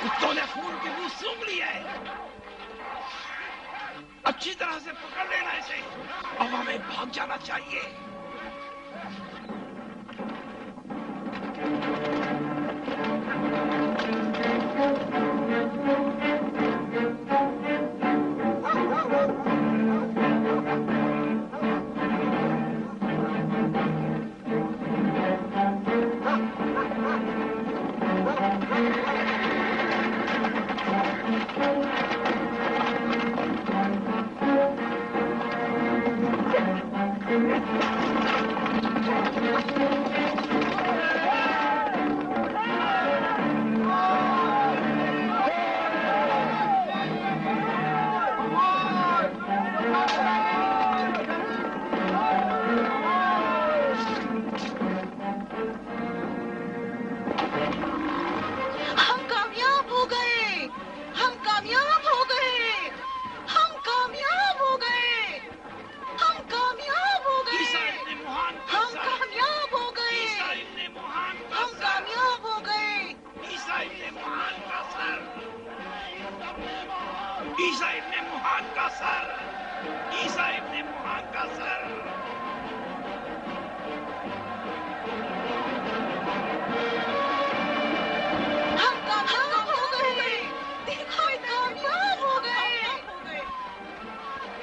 کتوں نے خون کی بو سونگھ لی ہے. اچھی طرح سے پکڑ لینا اسے. اب ہمیں بھاگ جانا چاہیے. عیسیٰ ابن موہان کا سر. عیسیٰ ابن موہان کا سر. ہم کامیاب ہو گئے. دیکھو کامیاب ہو گئے.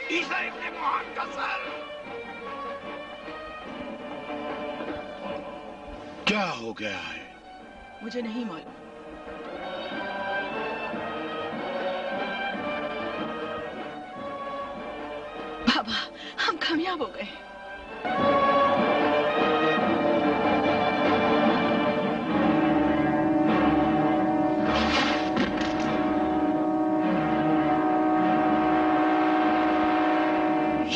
عیسیٰ ابن موہان کا سر. کیا ہو گیا ہے؟ مجھے نہیں معلوم. بابا ہم کامیاب ہو گئے.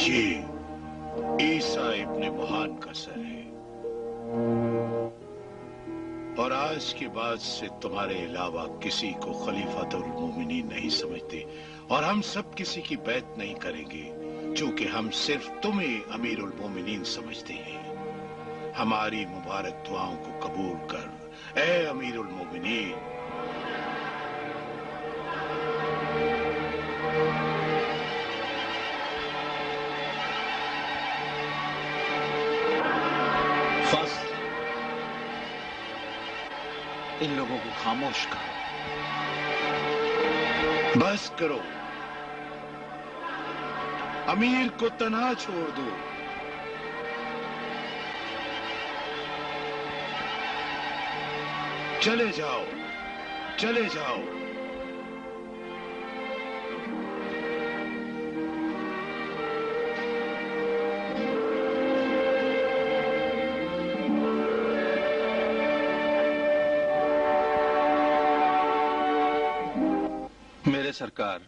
یہ عیسیٰ ابن موہان کا سر ہے. اور آج کے بعد سے تمہارے علاوہ کسی کو خلیفۃ المومنین نہیں سمجھتے، اور ہم سب کسی کی بیعت نہیں کریں گے، چونکہ ہم صرف تمہیں امیر المومنین سمجھتے ہیں۔ ہماری مبارک دعاؤں کو قبول کر اے امیر المومنین۔ فضل، ان لوگوں کو خاموش کرو۔ بس کرو، امیر کو تنہا چھوڑ دو۔ چلے جاؤ، چلے جاؤ۔ میرے سرکار،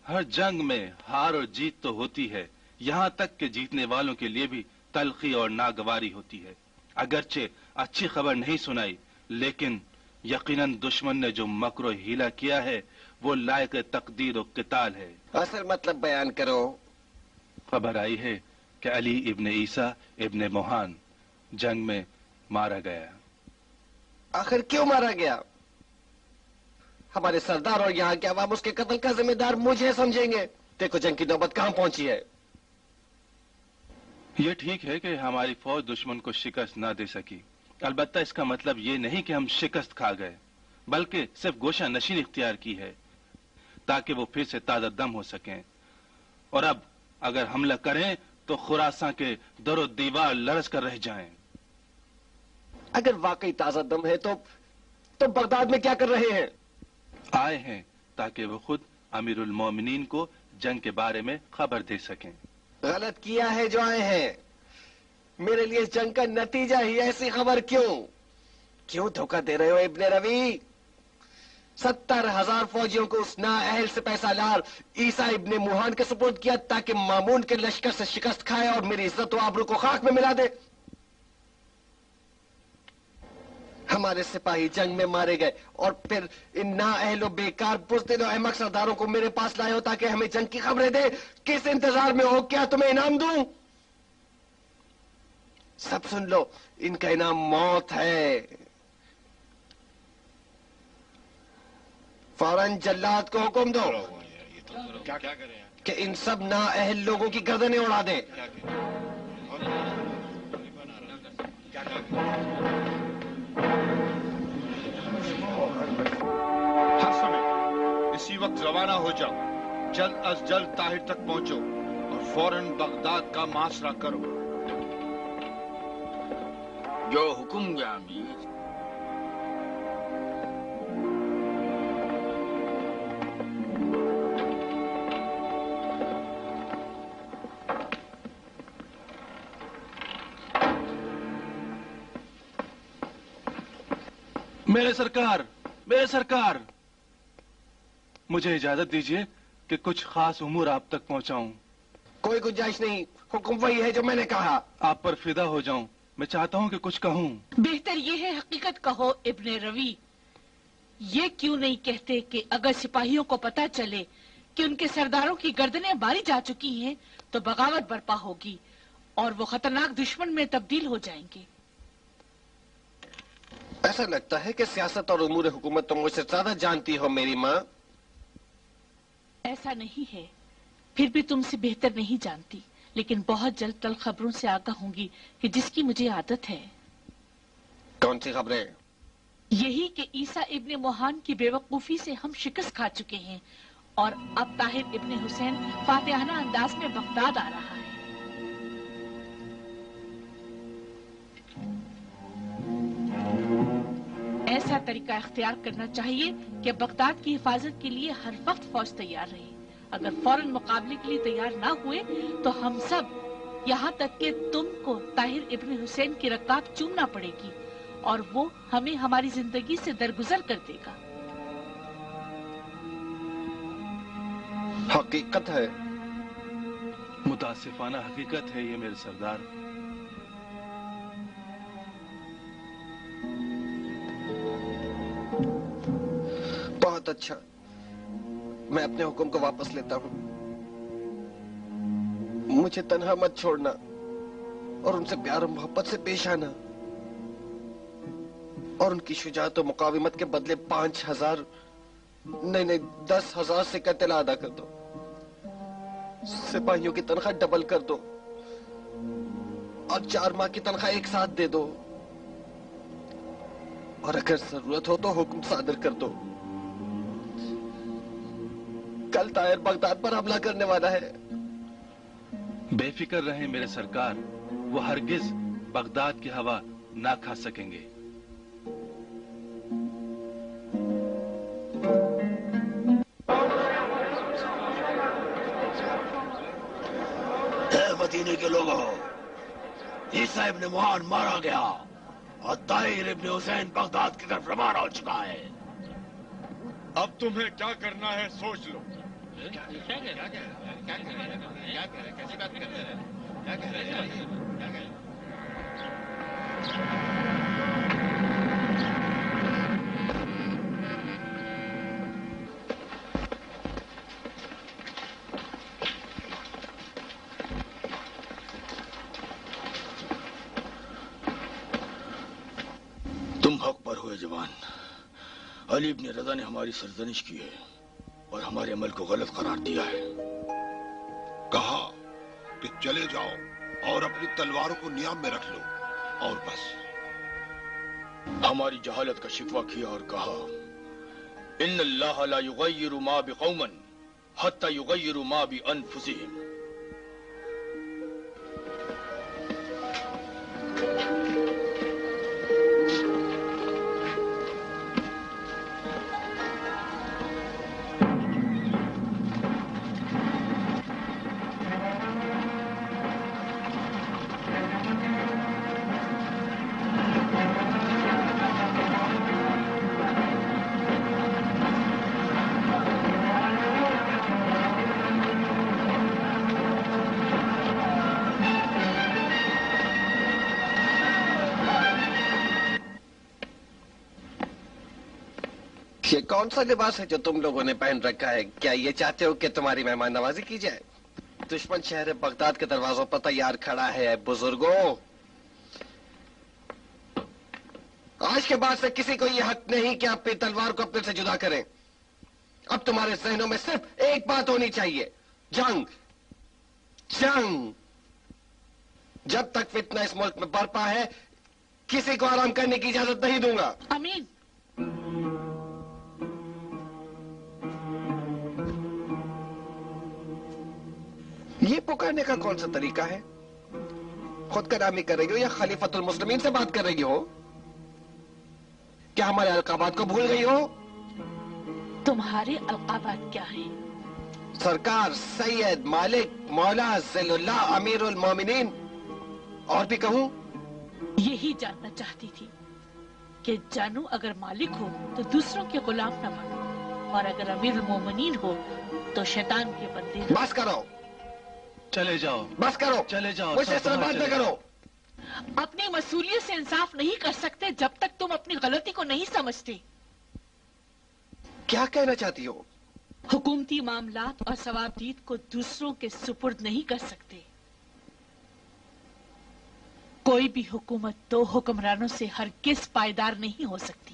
ہر جنگ میں ہار اور جیت تو ہوتی ہے، یہاں تک کہ جیتنے والوں کے لیے بھی تلخی اور ناگواری ہوتی ہے۔ اگرچہ اچھی خبر نہیں سنائی، لیکن یقیناً دشمن نے جو مکر و ہیلا کیا ہے وہ لائق تقدیر و قتال ہے۔ اصل مطلب بیان کرو۔ خبر آئی ہے کہ علی ابن عیسیٰ ابن موہان جنگ میں مارا گیا۔ آخر کیوں مارا گیا؟ ہمارے سردار اور یہاں کے عوام اس کے قتل کا ذمہ دار مجھے سمجھیں گے۔ دیکھو جنگ کی نوبت کہاں پہنچی ہے۔ یہ ٹھیک ہے کہ ہماری فوج دشمن کو شکست نہ دے سکی، البتہ اس کا مطلب یہ نہیں کہ ہم شکست کھا گئے، بلکہ صرف گوشہ نشین اختیار کی ہے تاکہ وہ پھر سے تازہ دم ہو سکیں، اور اب اگر حملہ کریں تو خراساں کے در و دیوار لرز کر رہ جائیں۔ اگر واقعی تازہ دم ہے تو بغداد میں کیا کر رہے ہیں؟ آئے ہیں تاکہ وہ خود امیر المومنین کو جنگ کے بارے میں خبر دے سکیں۔ غلط کیا ہے جو آئے ہیں۔ میرے لیے اس جنگ کا نتیجہ ہی ایسی خبر کیوں دھوکہ دے رہے ہو ابن روی؟ 70,000 فوجیوں کو اس نااہل سے پیسہ لار عیسیٰ ابن موہان کے سپرد کیا تاکہ مامون کے لشکر سے شکست کھائے اور میری عزت و آبرو کو خاک میں ملا دے۔ ہمارے سپاہی جنگ میں مارے گئے اور پھر ان نااہل و بیکار بزدل و احمق سرداروں کو میرے پاس لائے ہو تاکہ ہمیں جنگ کی خبریں دے۔ کس انتظار میں ہو؟ کیا تمہیں انعام دوں؟ سب سن لو، ان کا انعام موت ہے۔ فوراً جلاد کو حکم دو کیا کریں؟ کہ ان سب نااہل لوگوں کی گردنیں اڑا دیں۔ ہر سمے اسی وقت روانہ ہو جاؤ، جلد از جلد طاہر تک پہنچو اور فوراً بغداد کا محاصرہ کرو۔ جو حکم یا امیر۔ میرے سرکار، مجھے اجازت دیجیے کہ کچھ خاص امور آپ تک پہنچاؤں۔ کوئی گنجائش نہیں، حکم وہی ہے جو میں نے کہا۔ آپ پر فدا ہو جاؤں، میں چاہتا ہوں کہ کچھ کہوں۔ بہتر یہ ہے حقیقت کہو ابن روی۔ یہ کیوں نہیں کہتے کہ اگر سپاہیوں کو پتہ چلے کہ ان کے سرداروں کی گردنیں ماری جا چکی ہیں تو بغاوت برپا ہوگی اور وہ خطرناک دشمن میں تبدیل ہو جائیں گے۔ ایسا لگتا ہے کہ سیاست اور امور حکومت تم مجھ سے زیادہ جانتی ہو میری ماں۔ ایسا نہیں ہے، پھر بھی تم سے بہتر نہیں جانتی، لیکن بہت جلد تل خبروں سے آگاہ ہوں گی کہ جس کی مجھے عادت ہے۔ کون سی خبریں؟ یہی کہ عیسیٰ ابن موہان کی بے وقوفی سے ہم شکست کھا چکے ہیں اور اب طاہر ابن حسین فاتحانہ انداز میں بغداد آ رہا ہے۔ ایسا طریقہ اختیار کرنا چاہیے کہ بغداد کی حفاظت کے لیے ہر وقت فوج تیار رہے۔ اگر فوراً مقابلے کے لیے تیار نہ ہوئے تو ہم سب، یہاں تک کہ تم کو طاہر ابن حسین کی رکاب چومنا پڑے گی اور وہ ہمیں ہماری زندگی سے درگزر کر دے گا۔ حقیقت ہے۔ متاسفانہ حقیقت ہے یہ میرے سردار۔ بہت اچھا، میں اپنے حکم کو واپس لیتا ہوں. مجھے تنہا مت چھوڑنا اور ان سے پیار و محبت سے پیش آنا، اور ان کی شجاعت و مقاومت کے بدلے 5000 نہیں 10,000 سے کا طلا ادا کر دو. سپاہیوں کی تنخواہ ڈبل کر دو اور 4 ماہ کی تنخواہ ایک ساتھ دے دو، اور اگر ضرورت ہو تو حکم صادر کر دو. کل طاہر بغداد پر حملہ کرنے والا ہے. بے فکر رہیں میرے سرکار، وہ ہرگز بغداد کی ہوا نہ کھا سکیں گے. اے مدینے کے لوگوں، عیسیٰ ابن معان مارا گیا اور طاہر ابن حسین بغداد کی طرف روانہ ہو چکا ہے. اب تمہیں کیا کرنا ہے سوچ لو. تم حق پر ہوئے جوان. علی ابن رضا نے ہماری سرزنش کی ہے اور ہمارے عمل کو غلط قرار دیا ہے. کہا کہ چلے جاؤ اور اپنی تلواروں کو نیام میں رکھ لو اور بس. ہماری جہالت کا شکوہ کیا اور کہا ان اللہ لا یغیر ما بقوم حتی یغیر ما بانفسہم. یہ کون سا لباس ہے جو تم لوگوں نے پہن رکھا ہے؟ کیا یہ چاہتے ہو کہ تمہاری مہمان نوازی کی جائے؟ دشمن شہر بغداد کے دروازوں پر تیار کھڑا ہے. بزرگوں، آج کے بعد سے کسی کو یہ حق نہیں کہ اپنی تلوار کو اپنے سے جدا کریں. اب تمہارے ذہنوں میں صرف ایک بات ہونی چاہیے، جنگ. جنگ. جب تک فتنہ اس ملک میں برپا ہے کسی کو آرام کرنے کی اجازت نہیں دوں گا. امین، یہ پکارنے کا کون سا طریقہ ہے؟ خود کلامی کر رہی ہو یا خلیفۃ المسلمین سے بات کر رہی ہو؟ کیا ہمارے القابات کو بھول گئی ہو؟ تمہارے القابات کیا ہیں؟ سرکار، سید، مالک، مولا، ذل اللہ، امیر المومنین، اور بھی کہوں؟ یہی جاننا چاہتی تھی کہ جانو اگر مالک ہو تو دوسروں کے غلام نہ بنو، اور اگر امیر المومنین ہو تو شیطان کے بندے. بس کرو، چلے جاؤ، بس کرو، چلے جاؤ، مجھ سے سلطنت بات نہ چلے کرو. اپنی مسئولیت سے انصاف نہیں کر سکتے جب تک تم اپنی غلطی کو نہیں سمجھتے. کیا کہنا چاہتی ہو؟ حکومتی معاملات اور ثوابدید کو دوسروں کے سپرد نہیں کر سکتے. کوئی بھی حکومت 2 حکمرانوں سے ہرگز پائیدار نہیں ہو سکتی.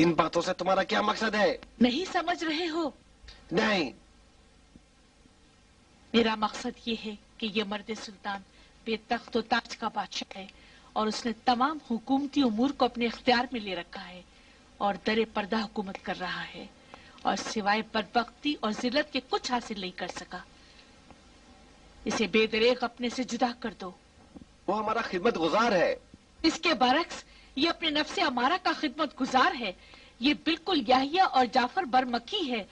ان باتوں سے تمہارا کیا مقصد ہے؟ نہیں سمجھ رہے ہو؟ نہیں. میرا مقصد یہ ہے کہ یہ مرد سلطان بے تخت و تاج کا بادشاہ ہے، اور اس نے تمام حکومتی امور کو اپنے اختیار میں لے رکھا ہے اور در پردہ حکومت کر رہا ہے، اور سوائے بدبختی اور ذلت کے کچھ حاصل نہیں کر سکا. اسے بے دریغ اپنے سے جدا کر دو. وہ ہمارا خدمت گزار ہے. اس کے برعکس یہ اپنے نفس امارہ کا خدمت گزار ہے. یہ بالکل یحییٰ اور جعفر برمکی ہے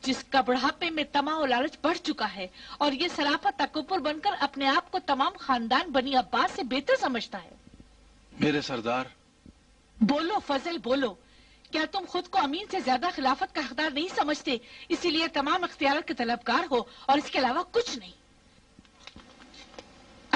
جس کا بڑھاپے میں طمع و لالچ بڑھ چکا ہے، اور یہ سراپا تکبر بن کر اپنے آپ کو تمام خاندان بنی عباس سے بہتر سمجھتا ہے. میرے سردار. بولو فضل، بولو. کیا تم خود کو امین سے زیادہ خلافت کا حقدار نہیں سمجھتے، اسی لیے تمام اختیارات کے طلبگار ہو اور اس کے علاوہ کچھ نہیں؟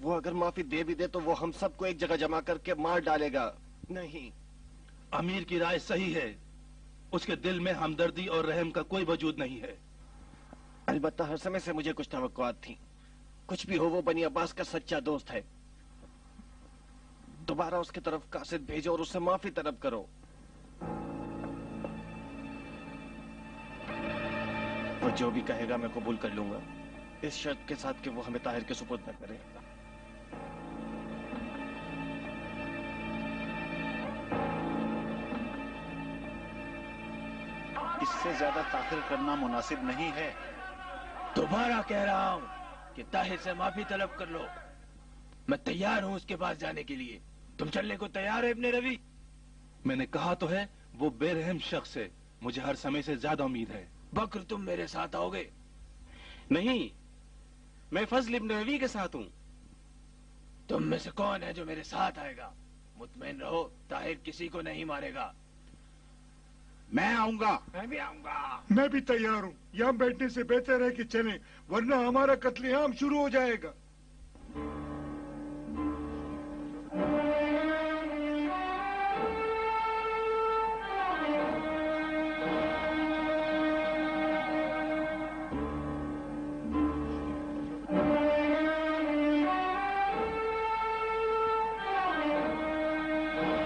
وہ اگر معافی دے بھی دے تو وہ ہم سب کو ایک جگہ جمع کر کے مار ڈالے گا. نہیں. امیر کی رائے صحیح ہے. اس کے دل میں ہمدردی اور رحم کا کوئی وجود نہیں ہے. البتہ ہر سمے سے مجھے کچھ توقعات تھیں. کچھ بھی ہو وہ بنی عباس کا سچا دوست ہے. دوبارہ اس کی طرف قاصد بھیجو اور اس سے معافی طلب کرو. وہ جو بھی کہے گا میں قبول کر لوں گا، اس شرط کے ساتھ کہ وہ ہمیں طاہر کے سپرد نہ کرے. اس سے زیادہ تاخیر کرنا مناسب نہیں ہے. دوبارہ کہہ رہا ہوں کہ طاہر سے معافی طلب کر لو. میں تیار ہوں اس کے پاس جانے کے لیے. تم چلنے کو تیار ہو ابن روی؟ میں نے کہا تو ہے وہ بے رحم شخص ہے. مجھے ہر سمے سے زیادہ امید ہے. بکر تم میرے ساتھ آؤ گے؟ نہیں، میں فضل ابن روی کے ساتھ ہوں. تم میں سے کون ہے جو میرے ساتھ آئے گا؟ مطمئن رہو طاہر کسی کو نہیں مارے گا. میں آؤں گا. میں بھی آؤں گا. میں بھی تیار ہوں. یہاں بیٹھنے سے بہتر ہے کہ چلیں، ورنہ ہمارا قتل عام شروع ہو جائے گا.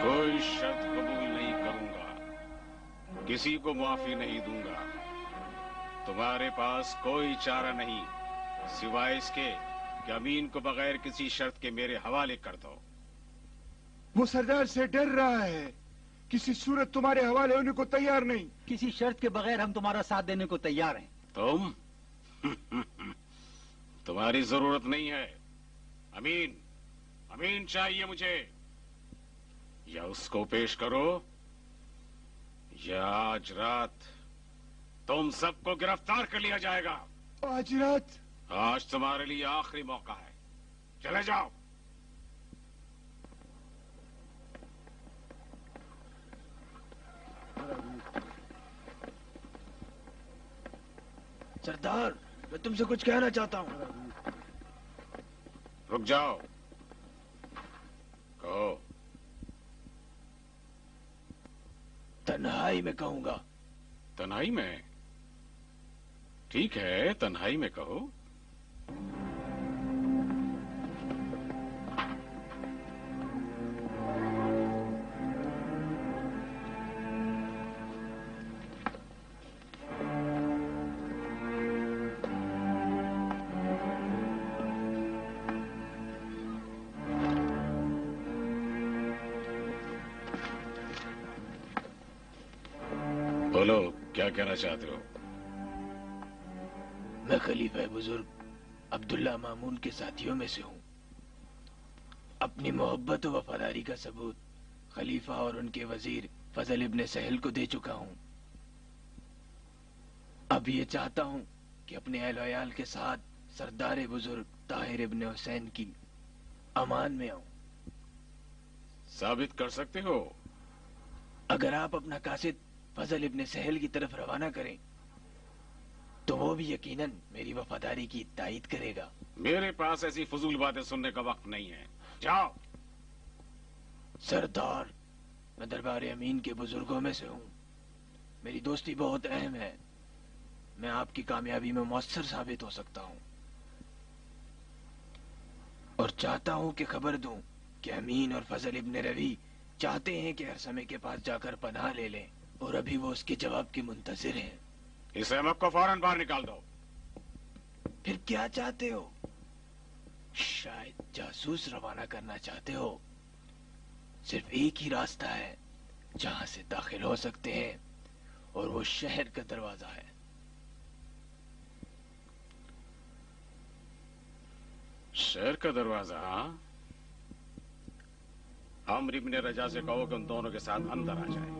کوئی شرط قبول نہیں کروں گا، کسی کو معافی نہیں دوں گا. تمہارے پاس کوئی چارہ نہیں سوائے اس کے کہ امین کو بغیر کسی شرط کے میرے حوالے کر دو. وہ سردار سے ڈر رہا ہے. کسی صورت تمہارے حوالے ہونے کو تیار نہیں. کسی شرط کے بغیر ہم تمہارا ساتھ دینے کو تیار ہیں. تم تمہاری ضرورت نہیں ہے. امین چاہیے مجھے. یا اس کو پیش کرو یا آج رات تم سب کو گرفتار کر لیا جائے گا. آج رات؟ آج تمہارے لیے آخری موقع ہے. چلے جاؤ. سردار میں تم سے کچھ کہنا چاہتا ہوں. رک جاؤ. کہو. تنہائی میں کہوں گا. تنہائی میں؟ ٹھیک ہے، تنہائی میں کہو. بولو، کیا کہنا چاہتے ہو؟ میں خلیفہ بزرگ عبداللہ مامون کے ساتھیوں میں سے ہوں. اپنی محبت و وفاداری کا ثبوت خلیفہ اور ان کے وزیر فضل ابن سہل کو دے چکا ہوں. اب یہ چاہتا ہوں کہ اپنے اہل و عیال کے ساتھ سردار بزرگ طاہر ابن حسین کی امان میں آؤں. ثابت کر سکتے ہو؟ اگر آپ اپنا قاصد فضل ابن سہل کی طرف روانہ کریں تو وہ بھی یقیناً میری وفاداری کی تائید کرے گا. میرے پاس ایسی فضول باتیں سننے کا وقت نہیں ہے. جاؤ. سردار میں دربار امین کے بزرگوں میں سے ہوں. میری دوستی بہت اہم ہے. میں آپ کی کامیابی میں مؤثر ثابت ہو سکتا ہوں اور چاہتا ہوں کہ خبر دوں کہ امین اور فضل ابن روی چاہتے ہیں کہ ہرسمے کے پاس جا کر پناہ لے لیں اور ابھی وہ اس کے جواب کے منتظر ہیں. اس احمق کو فوراً باہر نکال دو. پھر کیا چاہتے ہو؟ شاید جاسوس روانہ کرنا چاہتے ہو. صرف ایک ہی راستہ ہے جہاں سے داخل ہو سکتے ہیں اور وہ شہر کا دروازہ ہے. شہر کا دروازہ؟ ہاں. عمرو ابن رجا سے کہو کہ ان دونوں کے ساتھ اندر آ جائے.